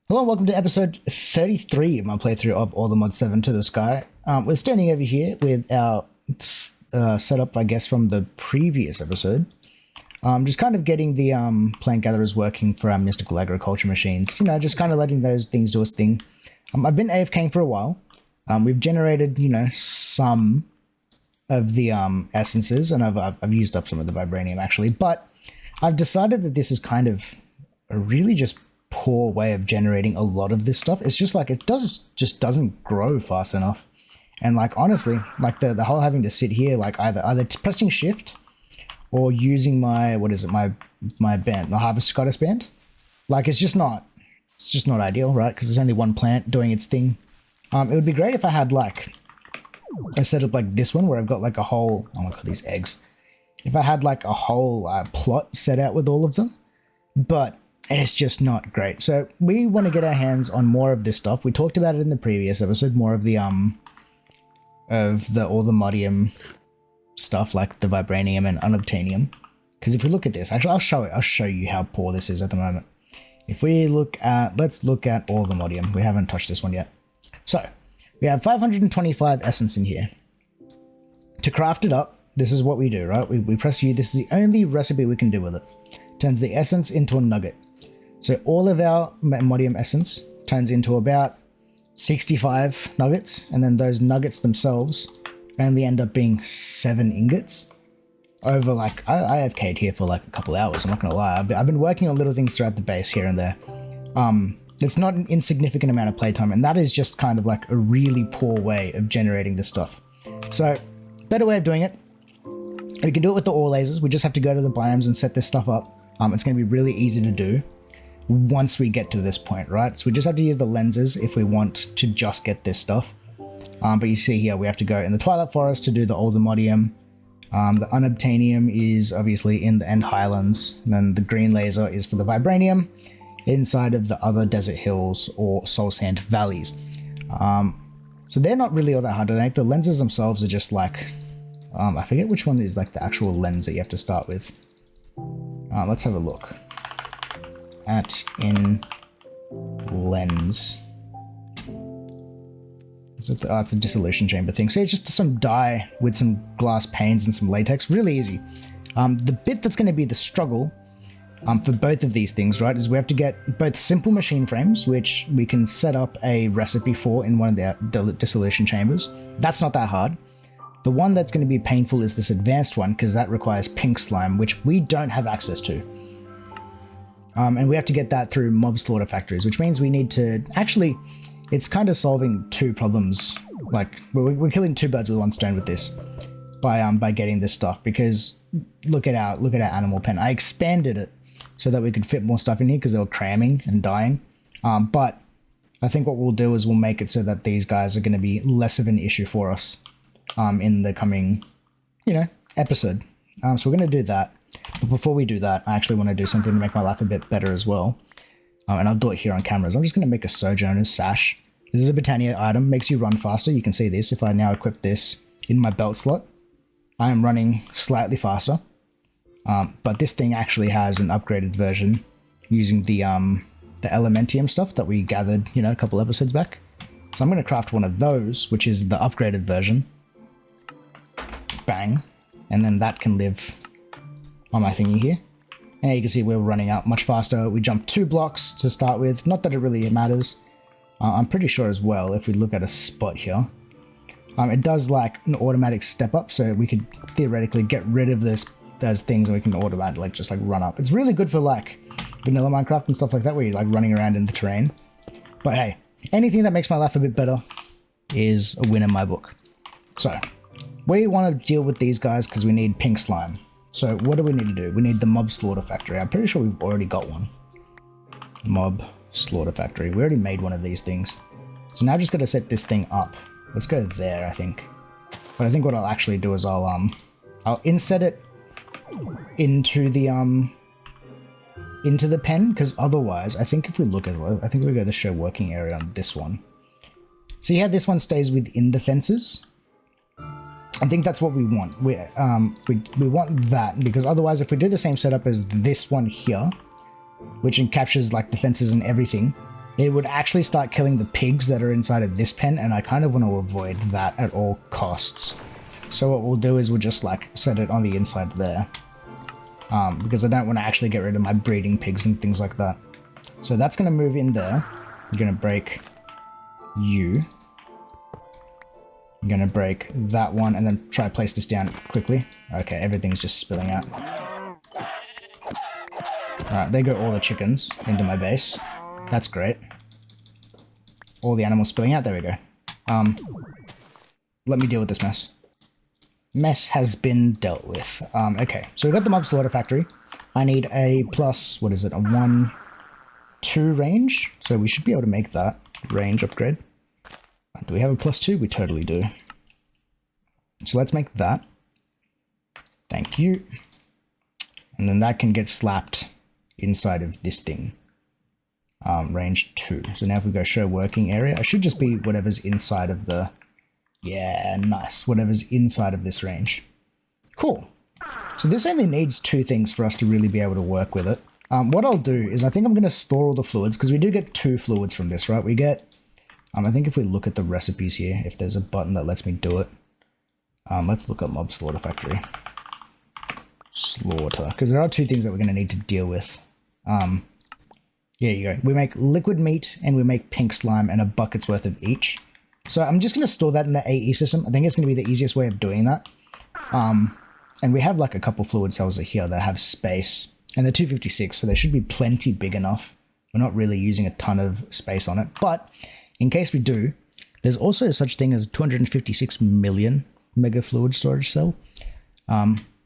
Hello and welcome to episode 33 of my playthrough of All the Mod 7 to the Sky. We're standing over here with our setup, I guess, from the previous episode. Just kind of getting the plant gatherers working for our mystical agriculture machines. You know, just kind of letting those things do its thing. I've been AFKing for a while. We've generated, you know, some of the essences, and I've used up some of the vibranium actually, but I've decided that this is kind of a really just poor way of generating a lot of this stuff. It's just like it just doesn't grow fast enough. And like honestly, like the whole having to sit here, like either pressing shift or using my my band, my harvest goddess band, like it's just not ideal, right? Because there's only one plant doing its thing. It would be great if I had like a setup like this one where I've got like a whole, oh my god, these eggs. If I had like a whole plot set out with all of them, but it's just not great. So we want to get our hands on more of this stuff. We talked about it in the previous episode, more of the all the modium stuff, like the vibranium and unobtainium. Because if we look at this, actually I'll show you how poor this is at the moment. If we look at, let's look at all the modium. We haven't touched this one yet. So we have 525 essence in here. To craft it up, this is what we do, right? We press U. This is the only recipe we can do with it. Turns the essence into a nugget. So all of our modium essence turns into about 65 nuggets, and then those nuggets themselves only end up being 7 ingots. Over like, I have AFK'd here for like a couple hours, I'm not gonna lie. I've been working on little things throughout the base here and there. It's not an insignificant amount of playtime, and that is just kind of like a really poor way of generating this stuff. So, better way of doing it. We can do it with the ore lasers. We just have to go to the biomes and set this stuff up. It's going to be really easy to do once we get to this point, right? So we just have to use the lenses if we want to just get this stuff. But you see here, we have to go in the Twilight Forest to do the older modium. The unobtainium is obviously in the End Highlands. And then the green laser is for the vibranium inside of the other desert hills or soul sand valleys. So they're not really all that hard to make. The lenses themselves are just like, I forget which one is like the actual lens that you have to start with. Let's have a look at in lens. It's a dissolution chamber thing. So it's just some dye with some glass panes and some latex. Really easy. The bit that's going to be the struggle for both of these things, right, is we have to get both simple machine frames, which we can set up a recipe for in one of the dissolution chambers. That's not that hard. The one that's going to be painful is this advanced one, because that requires pink slime, which we don't have access to. And we have to get that through mob slaughter factories, which means we need to... Actually, it's kind of solving two problems. Like, we're killing two birds with one stone with this by getting this stuff, because look at our animal pen. I expanded it so that we could fit more stuff in here because they were cramming and dying. But I think what we'll do is we'll make it so that these guys are going to be less of an issue for us in the coming, you know, episode. So we're going to do that. But before we do that, I actually want to do something to make my life a bit better as well. And I'll do it here on cameras. I'm just going to make a Sojourner's Sash. This is a Britannia item, makes you run faster. You can see this. If I now equip this in my belt slot, I am running slightly faster. But this thing actually has an upgraded version using the Elementium stuff that we gathered, you know, a couple episodes back. So I'm going to craft one of those, which is the upgraded version. Bang. And then that can live on my thingy here. And you can see we're running out much faster. We jumped 2 blocks to start with. Not that it really matters. I'm pretty sure as well, if we look at a spot here, it does like an automatic step up, so we could theoretically get rid of those things and we can automatically like just like run up. It's really good for like vanilla Minecraft and stuff like that, where you're like running around in the terrain. But hey, anything that makes my life a bit better is a win in my book. So we want to deal with these guys because we need pink slime. So what do we need to do? We need the mob slaughter factory. I'm pretty sure we've already got one. Mob slaughter factory. We already made one of these things. So now I've just got to set this thing up. Let's go there, I think. But I think what I'll actually do is I'll inset it into the pen, because otherwise, I think if we look at it, I think we go to the show working area on this one. So yeah, this one stays within the fences. I think that's what we want. We want that, because otherwise if we do the same setup as this one here, which captures like the fences and everything, it would actually start killing the pigs that are inside of this pen, and I kind of want to avoid that at all costs. So what we'll do is we'll just like set it on the inside there. Because I don't want to actually get rid of my breeding pigs and things like that. So that's going to move in there. I'm going to break you. I'm going to break that one and then try to place this down quickly. Okay, everything's just spilling out. Alright, there go all the chickens into my base. That's great. All the animals spilling out, there we go. Let me deal with this mess. Mess has been dealt with. Okay, so we've got the mob slaughter factory. I need a plus, what is it, a 1, 2 range? So we should be able to make that range upgrade. Do we have a plus 2? We totally do. So let's make that. Thank you. And then that can get slapped inside of this thing. Range 2. So now if we go show working area, it should just be whatever's inside of the... Yeah, nice. Whatever's inside of this range. Cool. So this only needs 2 things for us to really be able to work with it. What I'll do is I think I'm going to store all the fluids, because we do get 2 fluids from this, right? We get... I think if we look at the recipes here, if there's a button that lets me do it. Let's look at Mob Slaughter Factory. Slaughter. Because there are 2 things that we're going to need to deal with. Here you go. We make liquid meat and we make pink slime and a bucket's worth of each. So I'm just going to store that in the AE system. I think it's going to be the easiest way of doing that. And we have like a couple fluid cells here that have space. And they're 256, so they should be plenty big enough. We're not really using a ton of space on it. But in case we do, there's also such thing as 256 million mega fluid storage cell.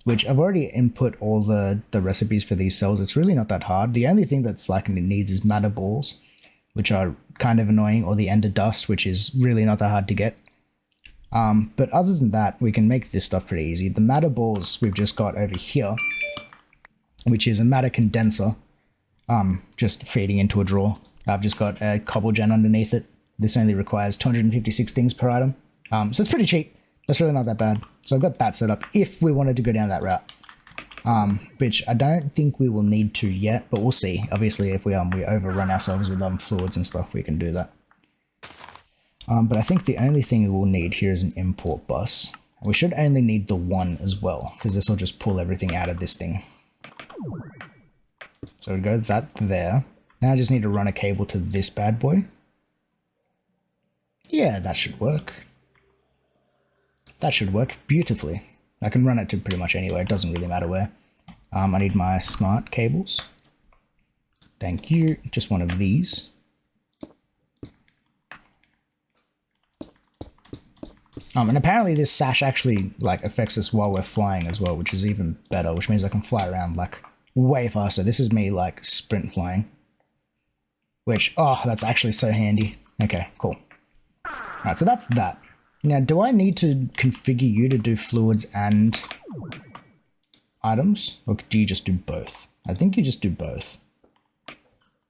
Which I've already input all the recipes for these cells. It's really not that hard. The only thing that's like it needs is matter balls, which are kind of annoying, or the ender dust, which is really not that hard to get. But other than that, we can make this stuff pretty easy. The matter balls we've just got over here, which is a matter condenser, just feeding into a drawer. I've just got a cobble gen underneath it. This only requires 256 things per item. So it's pretty cheap. That's really not that bad. So I've got that set up if we wanted to go down that route. Which I don't think we will need to yet, but we'll see. Obviously, if we overrun ourselves with fluids and stuff, we can do that. But I think the only thing we will need here is an import bus. We should only need the 1 as well, because this will just pull everything out of this thing. So we go that there. Now I just need to run a cable to this bad boy. Yeah, that should work. That should work beautifully. I can run it to pretty much anywhere, it doesn't really matter where. I need my smart cables. Thank you, just one of these. And apparently this sash actually like affects us while we're flying as well, which is even better, which means I can fly around like way faster. This is me like sprint flying. Which, oh, that's actually so handy. Okay, cool. Alright, so that's that. Now, do I need to configure you to do fluids and items? Or do you just do both? I think you just do both.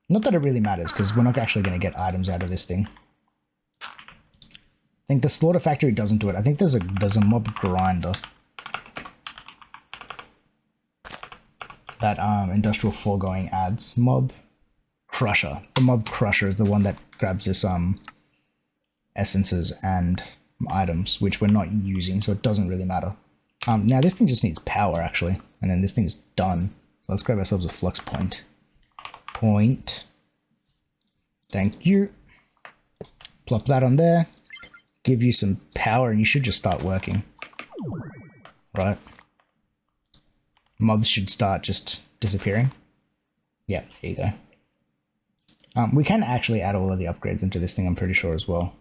Not that it really matters, because we're not actually going to get items out of this thing. I think the slaughter factory doesn't do it. I think there's a mob grinder. That industrial foregoing adds. Mob crusher. The mob crusher is the one that grabs this essences and items, which we're not using, so it doesn't really matter. Now this thing just needs power actually, and then this thing's done. So let's grab ourselves a flux point. Thank you. Plop that on there. Give you some power and you should just start working. Right? Mobs should start just disappearing. Yeah, there you go. We can actually add all of the upgrades into this thing, I'm pretty sure as well.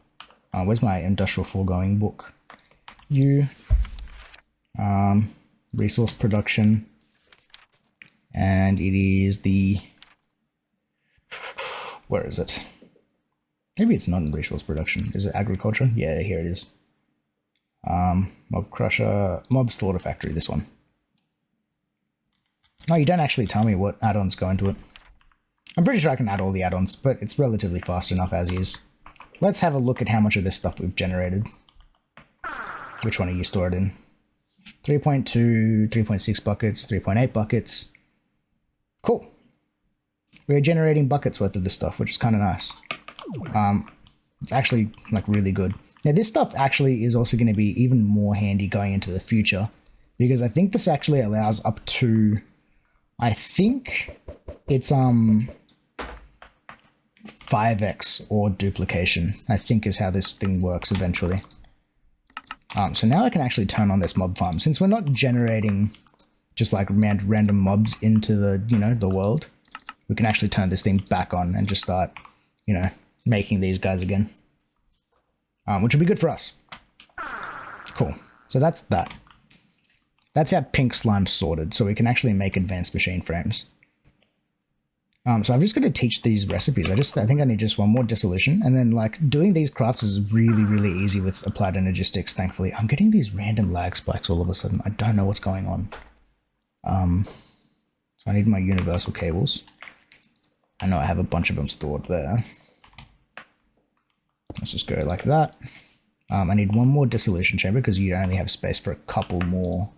Where's my industrial foregoing book? Resource production. And it is the... Where is it? Maybe it's not in resource production. Is it agriculture? Yeah, here it is. Mob crusher, mob slaughter factory, this one. No, you don't actually tell me what add-ons go into it. I'm pretty sure I can add all the add-ons, but it's relatively fast enough as is. Let's have a look at how much of this stuff we've generated. Which one are you stored in? 3.2, 3.6 buckets, 3.8 buckets. Cool. we're generating buckets worth of this stuff, which is kind of nice. It's actually like really good. Now this stuff actually is also going to be even more handy going into the future, because I think this actually allows up to, I think it's 5x or duplication, I think is how this thing works eventually. So now I can actually turn on this mob farm. Since we're not generating just like random mobs into the, you know, the world, we can actually turn this thing back on and just start, you know, making these guys again. Which will be good for us. Cool. So that's that. That's our pink slime sorted, so we can actually make advanced machine frames. So I've just got to teach these recipes. I think I need just one more dissolution, and then like doing these crafts is really, really easy with applied energistics, thankfully. I'm getting these random lag spikes all of a sudden. I don't know what's going on. So I need my universal cables. I know I have a bunch of them stored there. Let's just go like that. I need one more dissolution chamber because you only have space for a couple more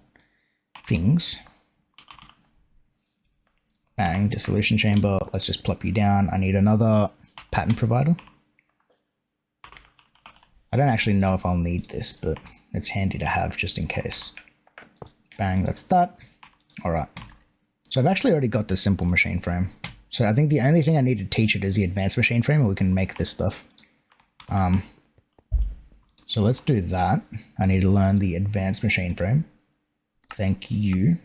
things. Bang, dissolution chamber. Let's just plop you down. I need another pattern provider. I don't actually know if I'll need this, but it's handy to have just in case. Bang, that's that. All right. So I've actually already got this simple machine frame. So I think the only thing I need to teach it is the advanced machine frame, and we can make this stuff. So let's do that. I need to learn the advanced machine frame. Thank you.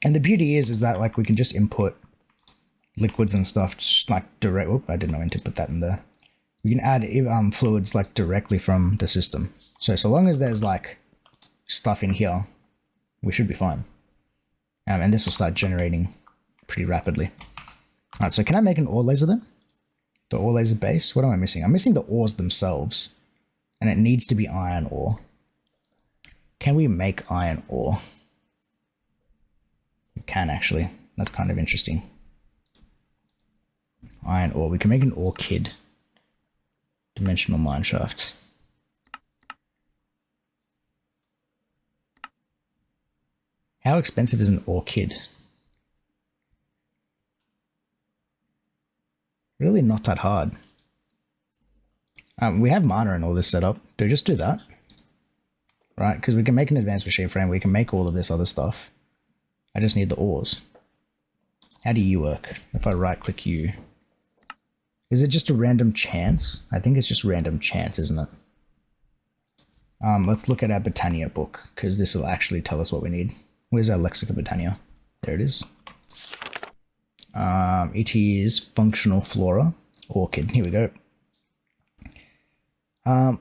And the beauty is that like we can just input liquids and stuff just like direct. Oh, I didn't know when to put that in there. We can add fluids like directly from the system. So long as there's like stuff in here, we should be fine. And this will start generating pretty rapidly. All right, so can I make an ore laser then? The ore laser base? What am I missing? I'm missing the ores themselves. And it needs to be iron ore. Can we make iron ore? We can actually. That's kind of interesting. Iron ore. We can make an ore kid. Dimensional mineshaft. How expensive is an ore kid? Really not that hard. We have mana and all this set up. Just do that. Right, because we can make an advanced machine frame. We can make all of this other stuff. I just need the ores. How do you work? If I right click you. Is it just a random chance? I think it's just random chance, isn't it? Let's look at our Botania book, because this will actually tell us what we need. Where's our Lexica Botania? There it is. It is functional flora. Orchid. Here we go.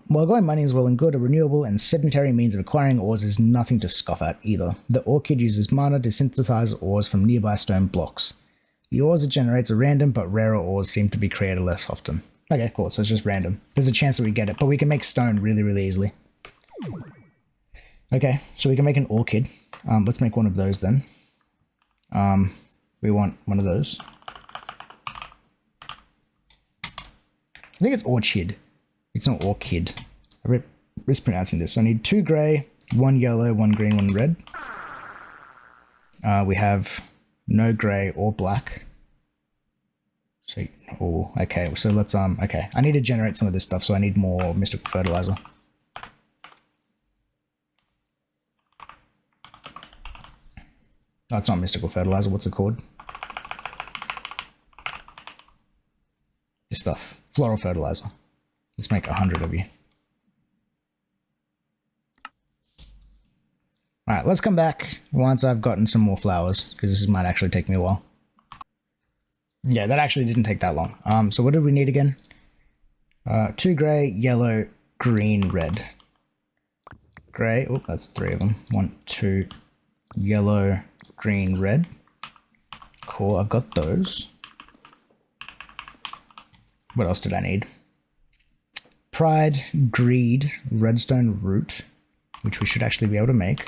While going mining is well and good, a renewable and sedentary means of acquiring ores is nothing to scoff at either. The orchid uses mana to synthesize ores from nearby stone blocks. The ores it generates are random, but rarer ores seem to be created less often. Okay, cool, so it's just random. There's a chance that we get it, but we can make stone really, really easily. Okay, so we can make an orchid. Let's make one of those then. We want one of those. I think it's orchid. It's not orchid. I'm mispronouncing this. So I need 2 grey, 1 yellow, 1 green, 1 red. We have no grey or black. So, oh, okay. So let's, okay. I need to generate some of this stuff, so I need more mystical fertilizer. Oh, it's not mystical fertilizer. What's it called? This stuff. Floral fertilizer. Let's make 100 of you. Alright, let's come back once I've gotten some more flowers, because this might actually take me a while. Yeah, that actually didn't take that long. So what did we need again? 2 grey, yellow, green, red. Grey, oh, that's 3 of them. 1, 2, yellow, green, red. Cool, I've got those. What else did I need? Pride, greed, redstone root, which we should actually be able to make.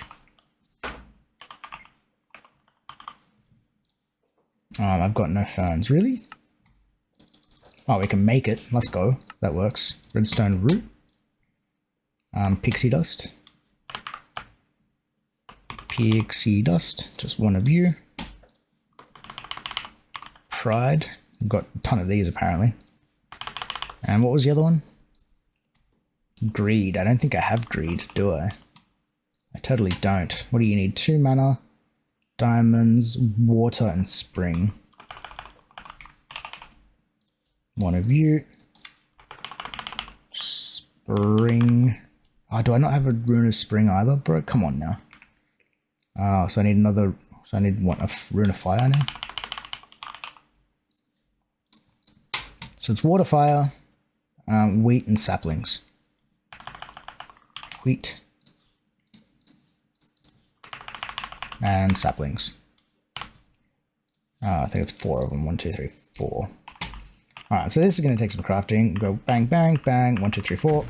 I've got no ferns. Really? Oh, we can make it. Let's go. That works. Redstone root. Pixie dust. Pixie dust. Just one of you. pride. We've got a ton of these apparently. And what was the other one? Greed. I don't think I have greed, do I? I totally don't. What do you need? 2 mana, diamonds, water, and spring. One of you. Spring. Oh, do I not have a rune of spring either, bro? Come on now. Oh, so I need another. So I need what? A rune of fire now? So it's water, fire, wheat, and saplings. Wheat. And saplings. I think it's 4 of them. 1, 2, 3, 4. Alright, so this is going to take some crafting. Go bang, bang, bang. 1, 2, 3, 4.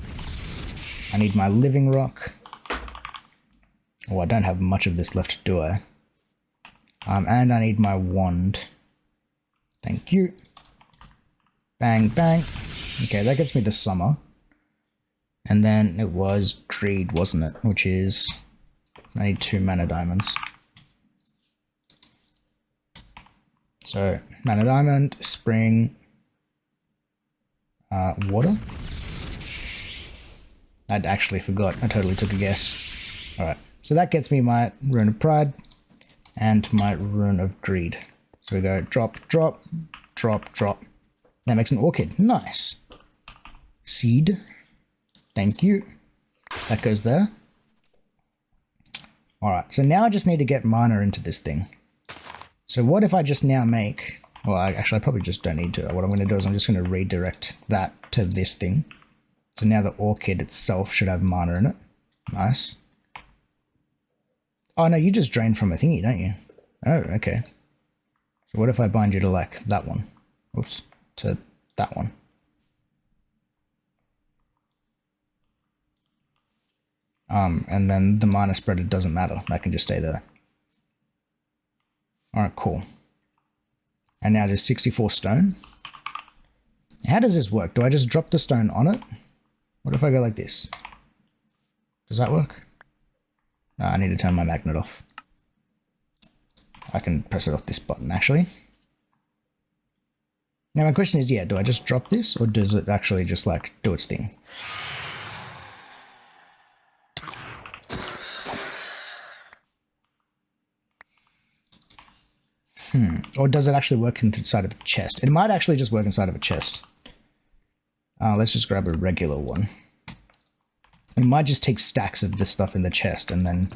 I need my living rock. Oh, I don't have much of this left, do I? And I need my wand. Thank you. Bang, bang. Okay, that gets me to summer. And then it was greed, wasn't it? Which is... I need 2 mana diamonds. So, mana diamond, spring, water. I'd actually forgot. I totally took a guess. Alright, so that gets me my rune of pride and my rune of greed. So we go drop, drop, drop, drop. That makes an orchid. Nice. Seed. Thank you. That goes there. Alright, so now I just need to get mana into this thing. So what if I just now make... Well, actually I probably just don't need to. What I'm going to do is I'm just going to redirect that to this thing. So now the orchid itself should have mana in it. Nice. Oh no, you just drain from a thingy, don't you? Oh, okay. So what if I bind you to like that one? Oops. To that one. And then the mana spread, it doesn't matter. That can just stay there. Alright, cool. And now there's 64 stone. How does this work? Do I just drop the stone on it? What if I go like this? Does that work? No, I need to turn my magnet off. I can press it off this button, actually. Now my question is, yeah, do I just drop this, or does it actually just, like, do its thing? Or does it actually work inside of a chest? It might actually just work inside of a chest. Let's just grab a regular one. It might just take stacks of this stuff in the chest and then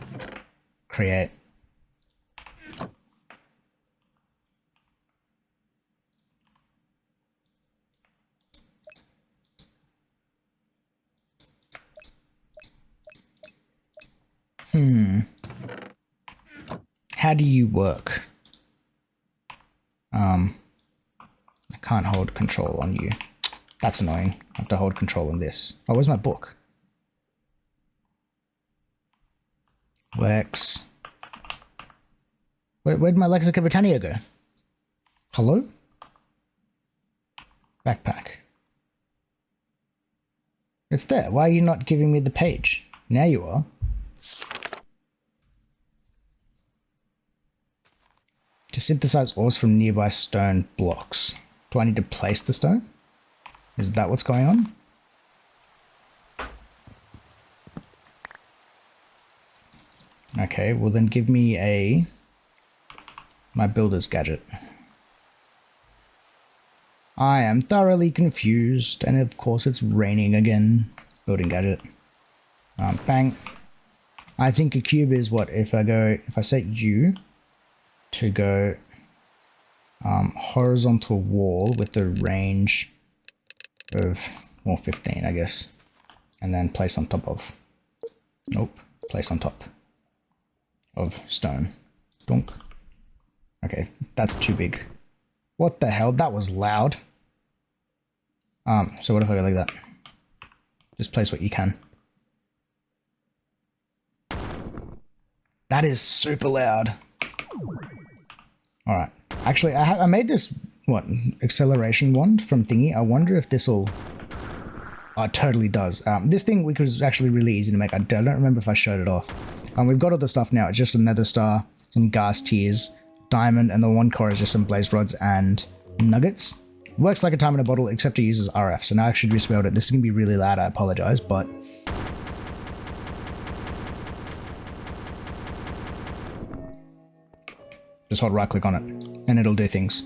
create... How do you work? I can't hold control on you. That's annoying. I have to hold control on this. Oh, where's my book? Lex. Where'd my Lexica Britannia go? Hello? Backpack. It's there. Why are you not giving me the page? Now you are. To synthesize ores from nearby stone blocks. Do I need to place the stone? Is that what's going on? Okay, well then give me my builder's gadget. I am thoroughly confused, and of course it's raining again. Building gadget. Bang. I think a cube is what? If I set you to go horizontal wall with the range of, well, 15, I guess. And then place on top of, nope, place on top of stone. Donk. Okay, that's too big. What the hell? That was loud. So what if I go like that? Just place what you can. That is super loud. Alright. Actually, I made this, what, acceleration wand from thingy. I wonder if this will... Oh, it totally does. This thing was actually really easy to make. I don't remember if I showed it off. We've got all the stuff now. It's just a nether star, some gas tears, diamond, and the one core is just some blaze rods and nuggets. Works like a time in a bottle, except it uses RF. So now I should respelled it. This is going to be really loud, I apologize, but... just hold right click on it, and it'll do things.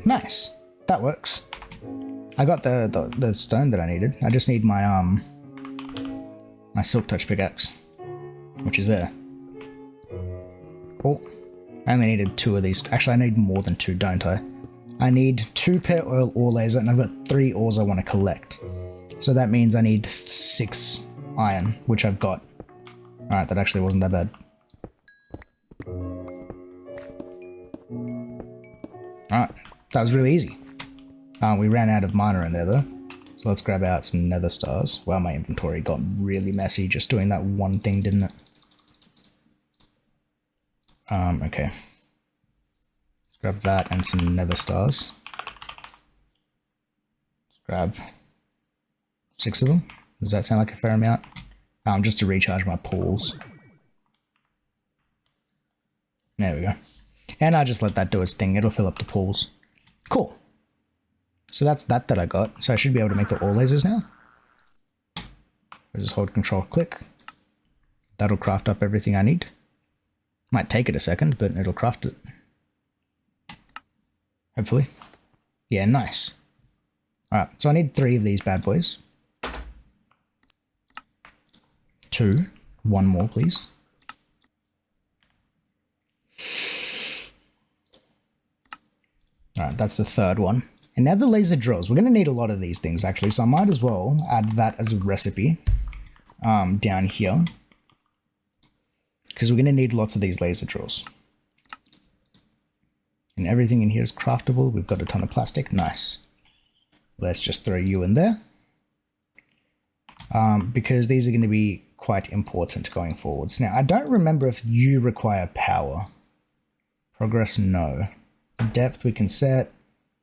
Nice. That works. I got the stone that I needed. I just need my, my silk touch pickaxe, which is there. Cool. I only needed 2 of these. Actually, I need more than 2, don't I? I need 2 per oil ore laser, and I've got 3 ores I want to collect. So that means I need 6 iron, which I've got. Alright, that actually wasn't that bad. Alright, that was really easy. We ran out of mana in there though. So let's grab out some nether stars. Wow, my inventory got really messy just doing that one thing, didn't it? Okay. Let's grab that and some nether stars. Let's grab 6 of them. Does that sound like a fair amount? Just to recharge my pools. There we go. And I just let that do its thing. It'll fill up the pools. Cool. So that's that I got. So I should be able to make the ore lasers now. I'll just hold control click. That'll craft up everything I need. Might take it a second, but it'll craft it. Hopefully. Yeah, nice. Alright, so I need 3 of these bad boys. 2. 1 more, please. Alright, that's the 3rd one. And now the laser drills. We're going to need a lot of these things, actually, so I might as well add that as a recipe down here. Because we're going to need lots of these laser drills. And everything in here is craftable. We've got a ton of plastic. Nice. Let's just throw you in there. Because these are going to be quite important going forwards. Now, I don't remember if you require power. Progress, no. Depth we can set.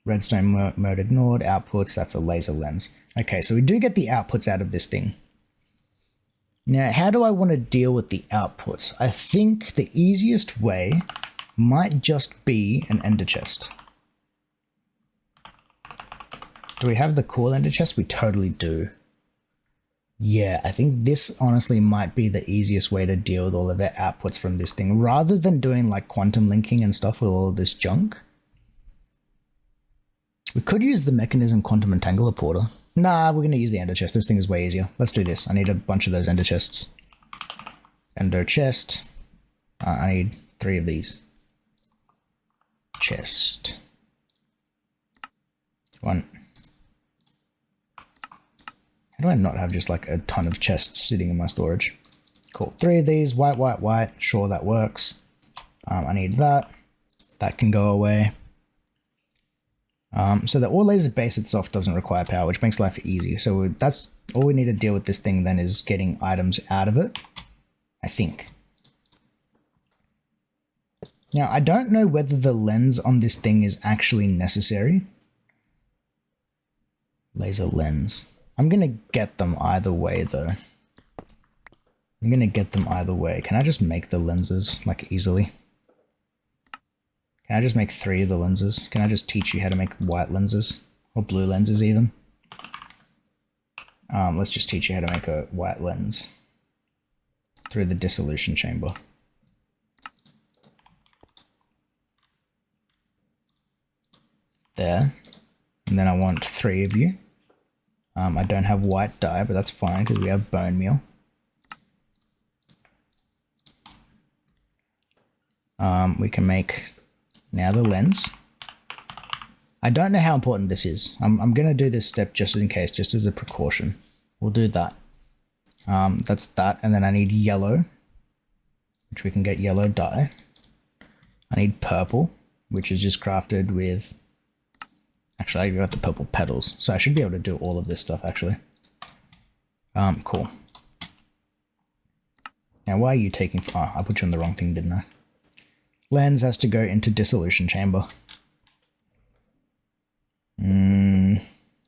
Redstone mode ignored. Outputs, that's a laser lens. Okay, so we do get the outputs out of this thing. Now, how do I want to deal with the outputs? I think the easiest way might just be an ender chest. Do we have the cool ender chest? We totally do. Yeah, I think this honestly might be the easiest way to deal with all of the outputs from this thing, rather than doing like quantum linking and stuff with all of this junk. We could use the mechanism quantum entangler porter. Nah, we're going to use the ender chest. This thing is way easier. Let's do this. I need a bunch of those ender chests. Ender chest. I need 3 of these. Chest. 1. How do I not have just like a ton of chests sitting in my storage? Cool. 3 of these. White, white, white. Sure, that works. I need that. That can go away. So the ore laser base itself doesn't require power, which makes life easy. So that's all we need to deal with this thing then, is getting items out of it, I think. Now, I don't know whether the lens on this thing is actually necessary. Laser lens. I'm going to get them either way, though. I'm going to get them either way. Can I just make the lenses, like, easily? Can I just make 3 of the lenses? Can I just teach you how to make white lenses? Or blue lenses, even? Let's just teach you how to make a white lens. Through the dissolution chamber. There. And then I want 3 of you. I don't have white dye, but that's fine because we have bone meal. We can make now the lens. I don't know how important this is. I'm going to do this step just in case, just as a precaution. We'll do that. That's that. And then I need yellow, which we can get yellow dye. I need purple, which is just crafted with... Actually, I got the purple petals, so I should be able to do all of this stuff, actually. Cool. Now, why are you taking... Oh, I put you on the wrong thing, didn't I? Lens has to go into dissolution chamber.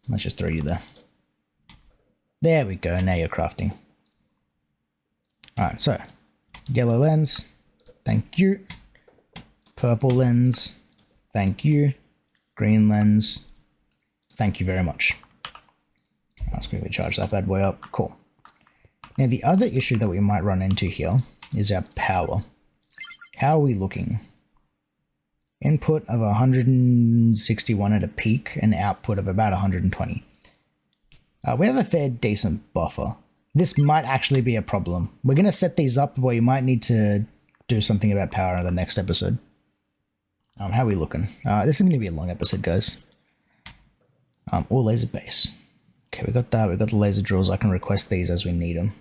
Let's just throw you there. There we go, now you're crafting. Alright, so, yellow lens, thank you. Purple lens, thank you. Green lens. Thank you very much. Let's quickly charge that bad boy up. Cool. Now the other issue that we might run into here is our power. How are we looking? Input of 161 at a peak and output of about 120. We have a fair decent buffer. This might actually be a problem. We're going to set these up where you might need to do something about power in the next episode. How are we looking? This is going to be a long episode, guys. Or laser base. Okay, we got that. We've got the laser drills. I can request these as we need them.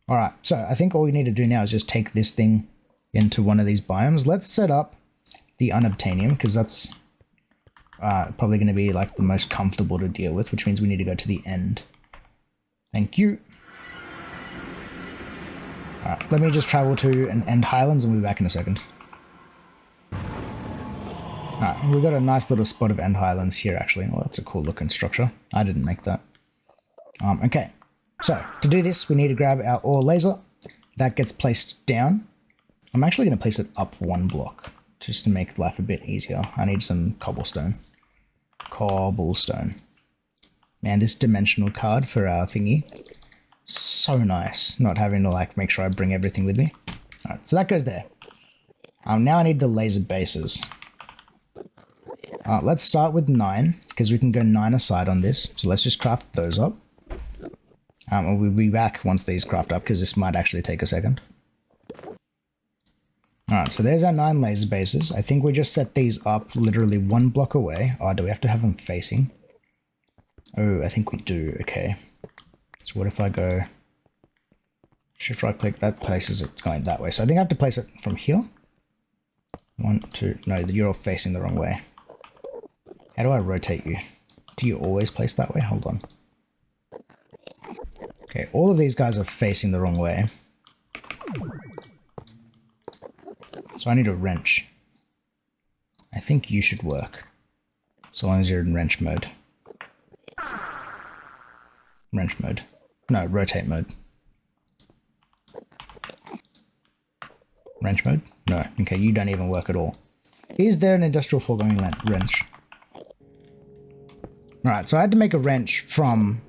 Alright, so I think all we need to do now is just take this thing into one of these biomes. Let's set up the unobtainium, because that's probably going to be like the most comfortable to deal with, which means we need to go to the end. Thank you. Alright, let me just travel to an end highlands and we'll be back in a second. Alright, we've got a nice little spot of end highlands here actually. Well, that's a cool looking structure. I didn't make that. Okay, so to do this we need to grab our ore laser. That gets placed down. I'm actually going to place it up one block, just to make life a bit easier. I need some cobblestone. Cobblestone. Man, this dimensional card for our thingy. So nice. Not having to like make sure I bring everything with me. Alright, so that goes there. Now I need the laser bases. Let's start with 9, because we can go 9 aside on this. So let's just craft those up. And we'll be back once these craft up, because this might actually take a second. Alright, so there's our 9 laser bases. I think we just set these up literally one block away. Oh, do we have to have them facing? Oh, I think we do. Okay. So what if I go shift right click? That places it going that way. So I think I have to place it from here. 1, 2. No, you're all facing the wrong way. How do I rotate you? Do you always place that way? Hold on. Okay, all of these guys are facing the wrong way. So I need a wrench. I think you should work. So long as you're in wrench mode. Wrench mode. No, rotate mode. Wrench mode? No. Okay, you don't even work at all. Is there an industrial foregoing wrench? Alright, so I had to make a wrench from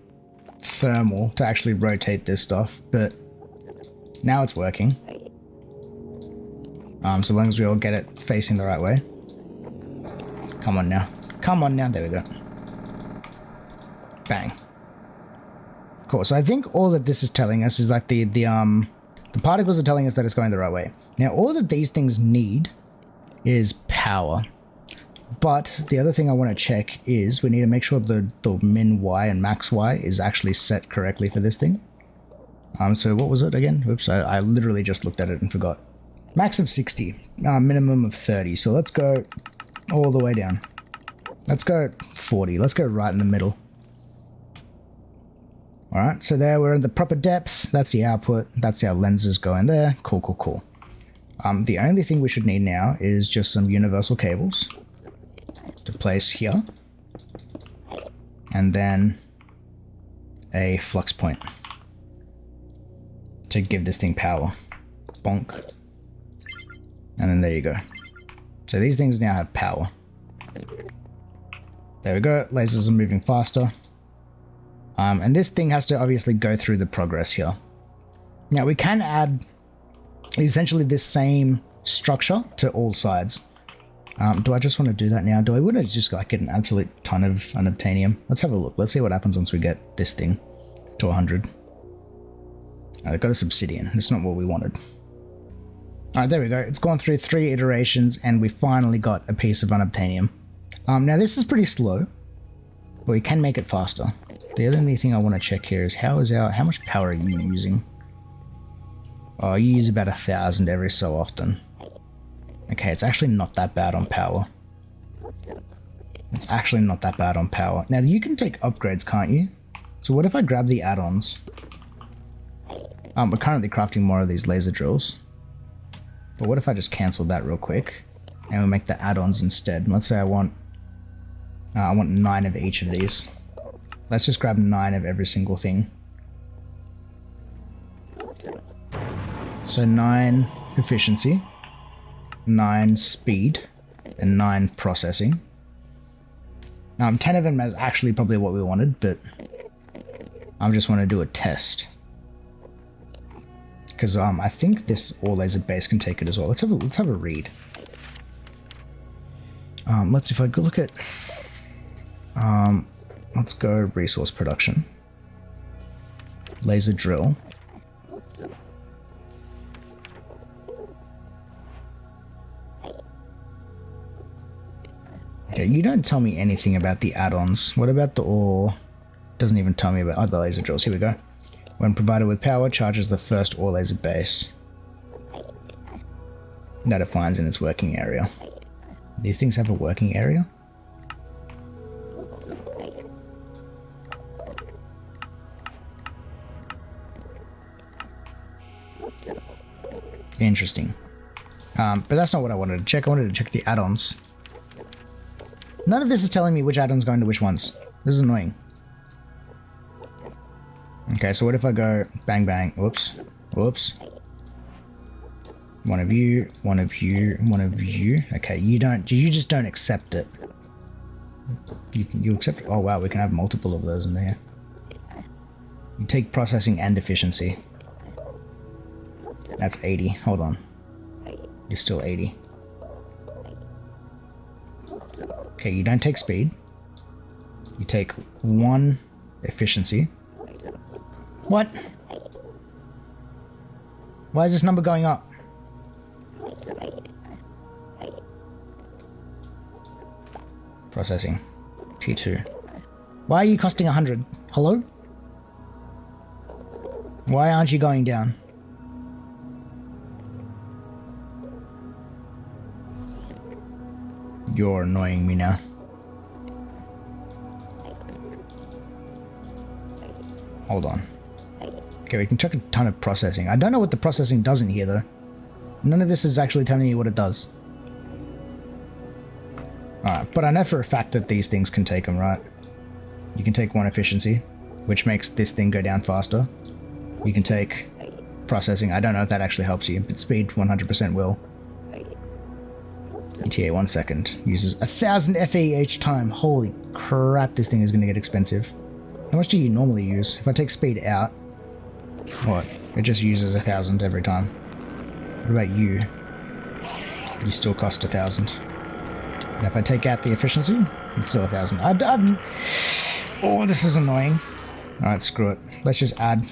thermal to actually rotate this stuff, but now it's working. So long as we all get it facing the right way. Come on now. Come on now. There we go. Bang. Cool. So I think all that this is telling us is like the particles are telling us that it's going the right way. Now all that these things need is power. But the other thing I want to check is we need to make sure the min Y and max Y is actually set correctly for this thing. So what was it again? Oops, I literally just looked at it and forgot. Max of 60, minimum of 30. So let's go all the way down. Let's go 40. Let's go right in the middle. Alright, so there we're in the proper depth. That's the output. That's our lenses going there. Cool, cool, cool. The only thing we should need now is just some universal cables to place here. And then a flux point to give this thing power. Bonk. And then there you go. So these things now have power. There we go. Lasers are moving faster. And this thing has to obviously go through the progress here. Now we can add essentially this same structure to all sides. Do I just want to do that now? Do I want to just like get an absolute ton of unobtainium? Let's have a look. Let's see what happens once we get this thing to 100. I got a obsidian. It's not what we wanted. Alright, there we go. It's gone through 3 iterations and we finally got a piece of unobtainium. Now this is pretty slow, but we can make it faster. The only thing I want to check here is how much power are you using? Oh, you use about 1,000 every so often. Okay, it's actually not that bad on power. It's actually not that bad on power. Now you can take upgrades, can't you? So what if I grab the add-ons? We're currently crafting more of these laser drills. But what if I just cancel that real quick and we make the add-ons instead? Let's say I want 9 of each of these. Let's just grab 9 of every single thing. So 9 efficiency, 9 speed, and 9 processing. 10 of them is actually probably what we wanted, but I just want to do a test. Because I think this all laser base can take it as well. Let's have a read. Let's if I go look at let's go resource production. Laser drill. Okay, you don't tell me anything about the add-ons. What about the ore? Doesn't even tell me about other laser drills. Here we go. When provided with power, charges the first ore laser base that it finds in its working area. These things have a working area? Interesting. But that's not what I wanted to check. I wanted to check the add-ons. None of this is telling me which add-ons go into which ones. This is annoying. Okay, so what if I go bang bang? Whoops. Whoops. One of you, one of you, one of you. Okay, you just don't accept it. You accept it? Oh wow, we can have multiple of those in there. You take processing and efficiency. That's 80. Hold on. You're still 80. Okay, you don't take speed. You take 1 efficiency. What? Why is this number going up? Processing. T2. Why are you costing 100? Hello? Why aren't you going down? You're annoying me now. Hold on. Okay, we can check a ton of processing. I don't know what the processing does in here, though. None of this is actually telling me what it does. Alright, but I know for a fact that these things can take them, right? You can take 1 efficiency, which makes this thing go down faster. You can take processing. I don't know if that actually helps you, but speed 100% will. ETA 1 second. Uses 1000 FE each time. Holy crap, this thing is going to get expensive. How much do you normally use? If I take speed out, what? It just uses 1000 every time. What about you? You still cost 1000. And if I take out the efficiency, it's still 1000. Oh, this is annoying. Alright, screw it. Let's just add.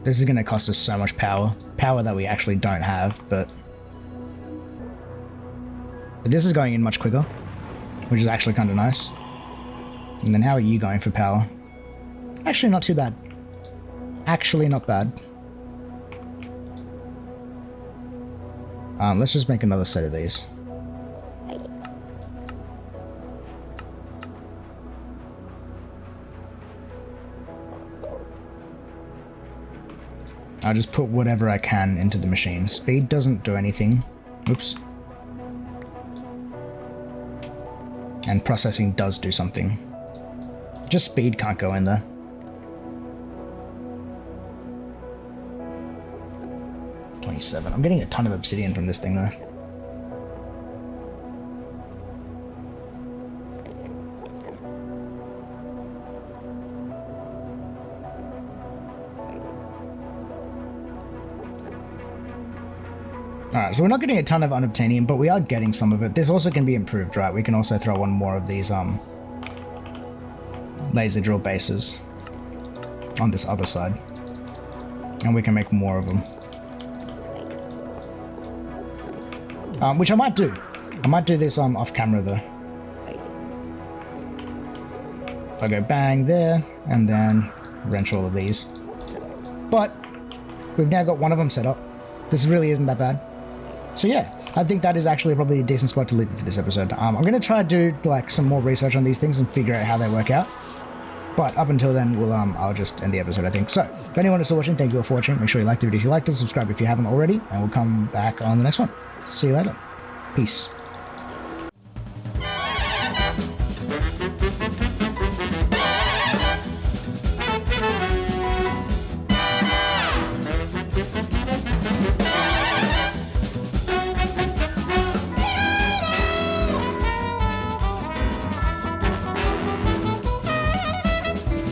This is going to cost us so much power. Power that we actually don't have, but this is going in much quicker, which is actually kind of nice. And then how are you going for power? Actually not too bad. Actually not bad. Let's just make another set of these. I'll just put whatever I can into the machine. Speed doesn't do anything. Oops. And processing does do something. Just speed can't go in there. $27. I'm getting a ton of obsidian from this thing though. Alright, so we're not getting a ton of unobtainium, but we are getting some of it. This also can be improved, right? We can also throw on more of these laser drill bases on this other side. And we can make more of them. Which I might do. I might do this off camera though. If I go bang there, and then wrench all of these. But we've now got one of them set up. This really isn't that bad. So yeah, I think that is actually probably a decent spot to leave it for this episode. I'm going to try to do like some more research on these things and figure out how they work out. But up until then, I'll just end the episode, I think. So, if anyone is still watching, thank you all for watching. Make sure you like the video if you liked it, subscribe if you haven't already, and we'll come back on the next one. See you later. Peace.